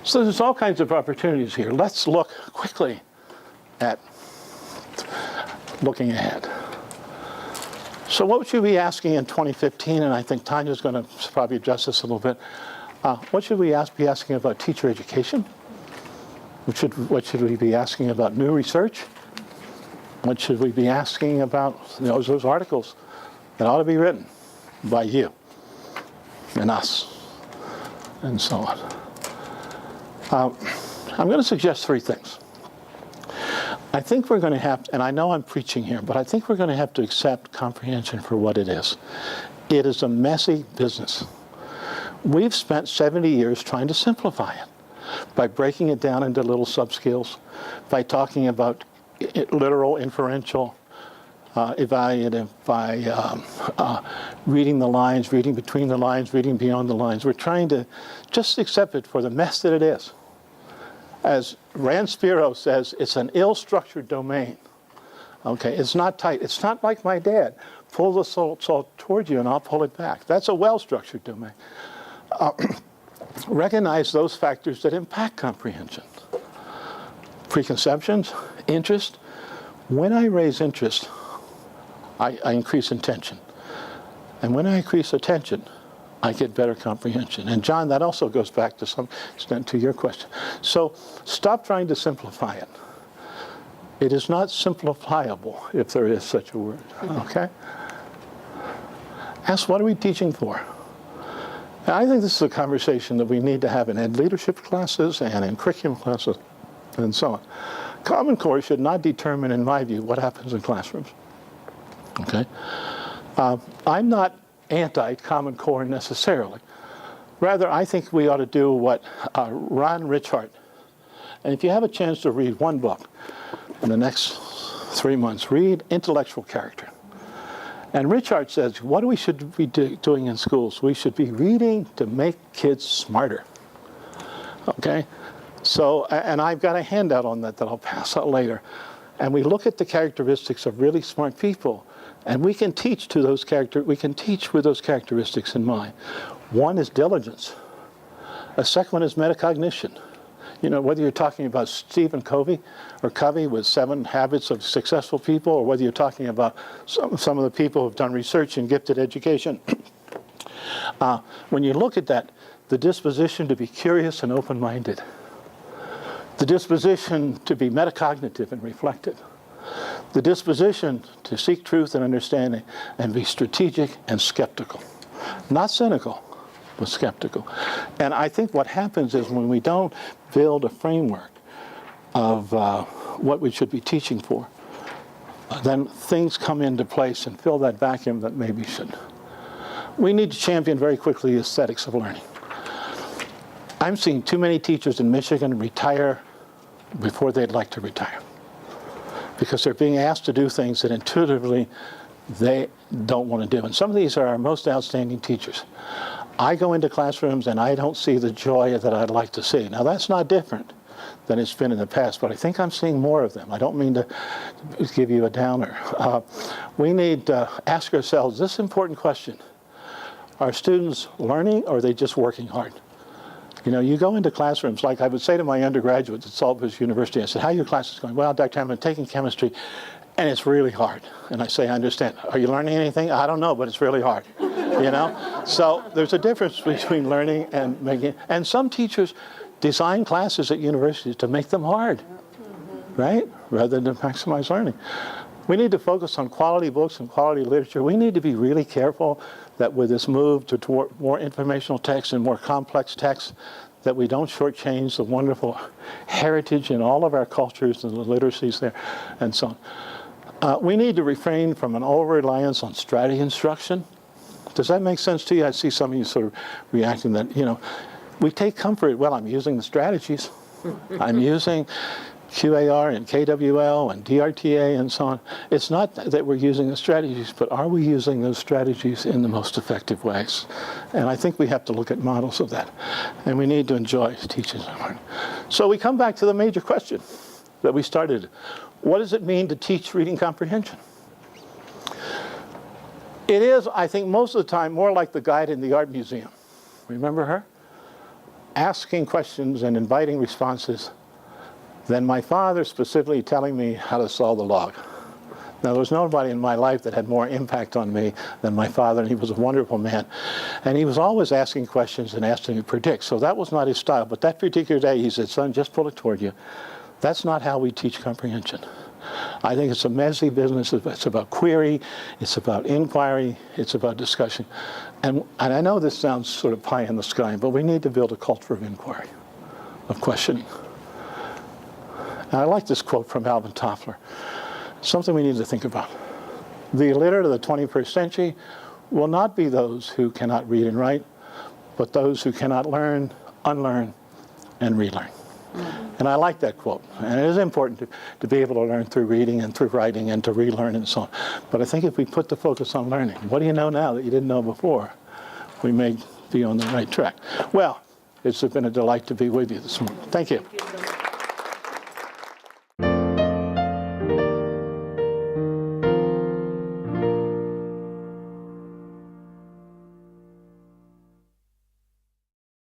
So there's all kinds of opportunities here. Let's look quickly at looking ahead. So what should we be asking in 2015? And I think Tanya's going to probably address this a little bit. What should we be asking about teacher education? What should we be asking about new research? What should we be asking about those articles that ought to be written by you and us and so on? I'm going to suggest three things. I think we're going to have, and I know I'm preaching here, but I think we're going to have to accept comprehension for what it is. It is a messy business. We've spent 70 years trying to simplify it by breaking it down into little sub-skills, by talking about literal, inferential, evaluative, by reading the lines, reading between the lines, reading beyond the lines. We're trying to just accept it for the mess that it is. As Rand Spiro says, it's an ill-structured domain. Okay, it's not tight. It's not like my dad. Pull the salt toward you and I'll pull it back. That's a well-structured domain. Recognize those factors that impact comprehension. Preconceptions, interest. When I raise interest, I increase attention. And when I increase attention, I get better comprehension. And John, that also goes back to some extent to your question. So stop trying to simplify it. It is not simplifiable, if there is such a word, okay? Ask, what are we teaching for? And I think this is a conversation that we need to have in ed leadership classes and in curriculum classes and so on. Common Core should not determine, in my view, what happens in classrooms, okay? I'm not anti-Common Core necessarily. Rather, I think we ought to do what Ron Richard, and if you have a chance to read one book in the next 3 months, read Intellectual Character. And Richard says, what we should be doing in schools? We should be reading to make kids smarter. Okay? So, and I've got a handout on that I'll pass out later. And we look at the characteristics of really smart people, and we can teach to those we can teach with those characteristics in mind. One is diligence. A second one is metacognition. You know, whether you're talking about Stephen Covey with 7 Habits of Successful People, or whether you're talking about some of the people who've done research in gifted education. When you look at that, the disposition to be curious and open-minded, the disposition to be metacognitive and reflective, the disposition to seek truth and understanding and be strategic and skeptical. Not cynical, but skeptical. And I think what happens is when we don't build a framework of what we should be teaching for, then things come into place and fill that vacuum that maybe should. We need to champion very quickly the aesthetics of learning. I'm seeing too many teachers in Michigan retire before they'd like to retire, because they're being asked to do things that intuitively they don't want to do. And some of these are our most outstanding teachers. I go into classrooms and I don't see the joy that I'd like to see. Now that's not different than it's been in the past, but I think I'm seeing more of them. I don't mean to give you a downer. We need to ask ourselves this important question. Are students learning, or are they just working hard? You know, you go into classrooms, like I would say to my undergraduates at Saltbush University, I said, how are your classes going? Well, Dr. I'm taking chemistry, and it's really hard. And I say, I understand. Are you learning anything? I don't know, but it's really hard. You know? So there's a difference between learning and making, and some teachers design classes at universities to make them hard, right? Rather than maximize learning. We need to focus on quality books and quality literature. We need to be really careful that with this move toward more informational text and more complex text, that we don't shortchange the wonderful heritage in all of our cultures and the literacies there and so on. We need to refrain from an over-reliance on strategy instruction. Does that make sense to you? I see some of you sort of reacting that, you know, we take comfort, well, I'm using the strategies. I'm using QAR and KWL and DRTA and so on. It's not that we're using the strategies, but are we using those strategies in the most effective ways? And I think we have to look at models of that. And we need to enjoy teaching and learning. So we come back to the major question that we started. What does it mean to teach reading comprehension? It is, I think, most of the time more like the guide in the art museum. Remember her? asking questions and inviting responses than my father specifically telling me how to solve the log. Now, there was nobody in my life that had more impact on me than my father, and he was a wonderful man. And he was always asking questions and asking me to predict. So that was not his style. But that particular day, he said, son, just pull it toward you. That's not how we teach comprehension. I think it's a messy business. It's about query. It's about inquiry. It's about discussion. And I know this sounds sort of pie in the sky, but we need to build a culture of inquiry, of questioning. And I like this quote from Alvin Toffler. Something we need to think about. The illiterate of the 21st century will not be those who cannot read and write, but those who cannot learn, unlearn, and relearn. And I like that quote. And it is important to be able to learn through reading and through writing and to relearn and so on. But I think if we put the focus on learning, what do you know now that you didn't know before, we may be on the right track. Well, it's been a delight to be with you this morning. Thank you.